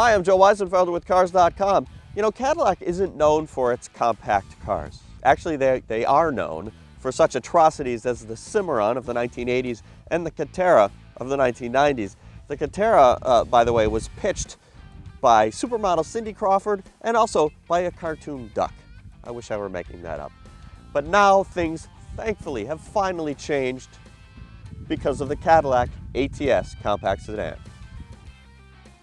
Hi, I'm Joe Wiesenfelder with Cars.com. You know, Cadillac isn't known for its compact cars. Actually, they are known for such atrocities as the Cimarron of the 1980s and the Catera of the 1990s. The Catera, by the way, was pitched by supermodel Cindy Crawford and also by a cartoon duck. I wish I were making that up. But now things, thankfully, have finally changed because of the Cadillac ATS compact sedan.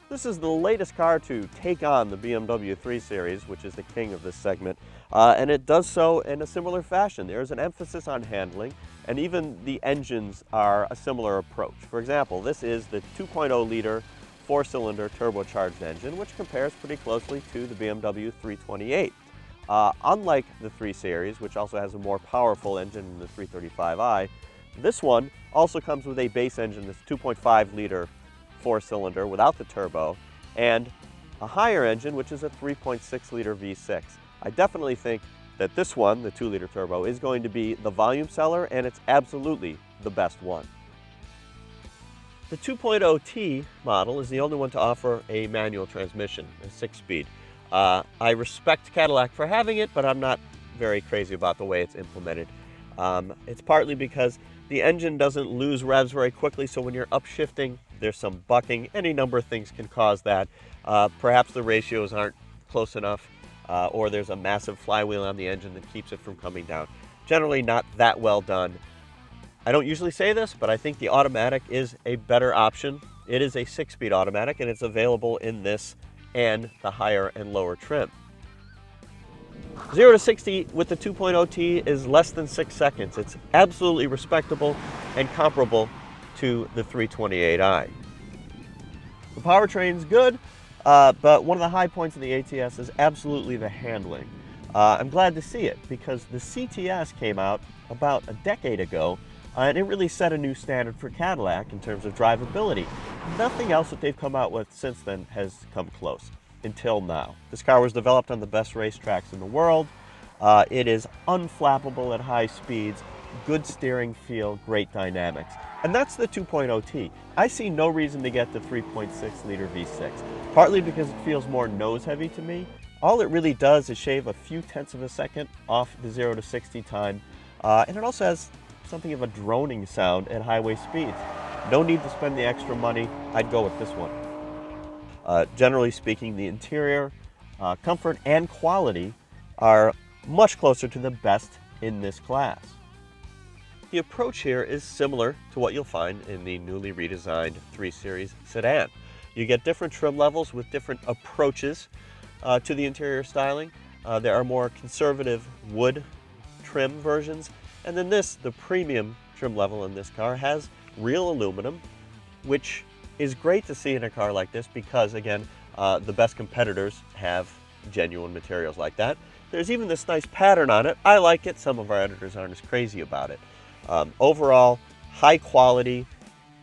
This is the latest car to take on the BMW 3 Series, which is the king of this segment, and it does so in a similar fashion. There's an emphasis on handling, and even the engines are a similar approach. For example, this is the 2.0-liter four-cylinder turbocharged engine, which compares pretty closely to the BMW 328. Unlike the 3 Series, which also has a more powerful engine than the 335i, this one also comes with a base engine that's 2.5-liter four-cylinder without the turbo, and a higher engine, which is a 3.6-liter V6. I definitely think that this one, the 2-liter turbo, is going to be the volume seller, and it's absolutely the best one. The 2.0T model is the only one to offer a manual transmission, a 6-speed. I respect Cadillac for having it, but I'm not very crazy about the way it's implemented. It's partly because the engine doesn't lose revs very quickly, so when you're upshifting, there's some bucking. Any number of things can cause that. Perhaps the ratios aren't close enough, or there's a massive flywheel on the engine that keeps it from coming down. Generally not that well done. I don't usually say this, but I think the automatic is a better option. It is a 6-speed automatic, and it's available in this and the higher and lower trim. 0 to 60 with the 2.0T is less than 6 seconds. It's absolutely respectable and comparable to the 328i. The powertrain's good, but one of the high points of the ATS is absolutely the handling. I'm glad to see it because the CTS came out about a decade ago, and it really set a new standard for Cadillac in terms of drivability. Nothing else that they've come out with since then has come close until now. This car was developed on the best racetracks in the world. It is unflappable at high speeds, good steering feel, great dynamics. And that's the 2.0T. I see no reason to get the 3.6-liter V6, partly because it feels more nose-heavy to me. All it really does is shave a few tenths of a second off the 0 to 60 time, and it also has something of a droning sound at highway speeds. No need to spend the extra money. I'd go with this one. Generally speaking, the interior, comfort, and quality are much closer to the best in this class. The approach here is similar to what you'll find in the newly redesigned 3 Series sedan. You get different trim levels with different approaches to the interior styling. There are more conservative wood trim versions, and then the premium trim level in this car has real aluminum, which is great to see in a car like this because, again, the best competitors have genuine materials like that. There's even this nice pattern on it. I like it. Some of our editors aren't as crazy about it. Overall, high quality,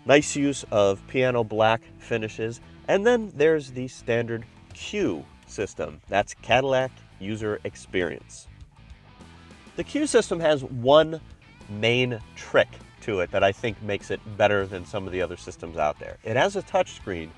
nice use of piano black finishes, and then there's the standard Q system. That's Cadillac User Experience. The Q system has one main trick to it that I think makes it better than some of the other systems out there. It has a touch screen.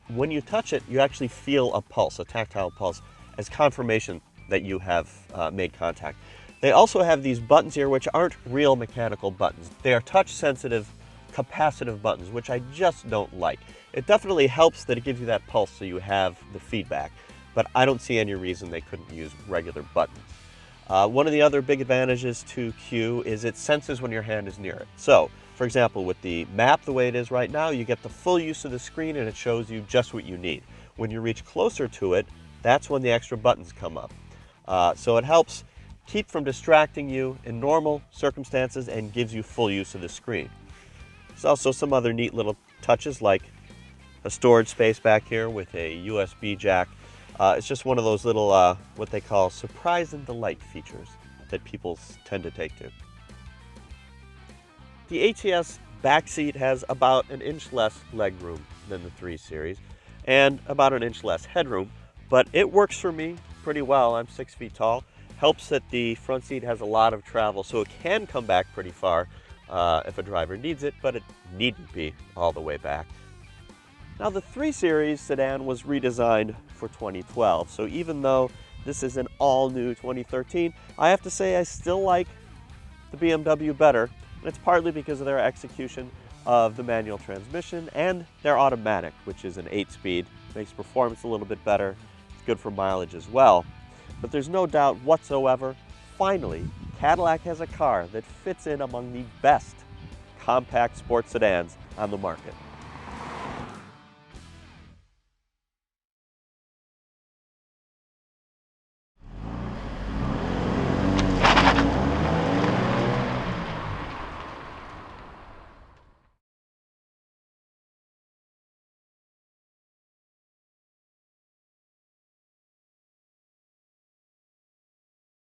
When you touch it, you actually feel a pulse, a tactile pulse, as confirmation that you have made contact. They also have these buttons here, which aren't real mechanical buttons. They are touch-sensitive, capacitive buttons, which I just don't like. It definitely helps that it gives you that pulse so you have the feedback, but I don't see any reason they couldn't use regular buttons. One of the other big advantages to Q is it senses when your hand is near it. So, for example, with the map the way it is right now, you get the full use of the screen and it shows you just what you need. When you reach closer to it, that's when the extra buttons come up. So it helps keep from distracting you in normal circumstances and gives you full use of the screen. There's also some other neat little touches like a storage space back here with a USB jack. It's just one of those little, what they call surprise and delight features that people tend to take to. The ATS backseat has about an inch less legroom than the 3 Series and about an inch less headroom, but it works for me pretty well. I'm 6 feet tall. Helps that the front seat has a lot of travel, so it can come back pretty far if a driver needs it, but it needn't be all the way back. Now the 3 Series sedan was redesigned for 2012, so even though this is an all-new 2013, I have to say I still like the BMW better, and it's partly because of their execution of the manual transmission and their automatic, which is an 8-speed, makes performance a little bit better, it's good for mileage as well. But there's no doubt whatsoever, finally, Cadillac has a car that fits in among the best compact sports sedans on the market.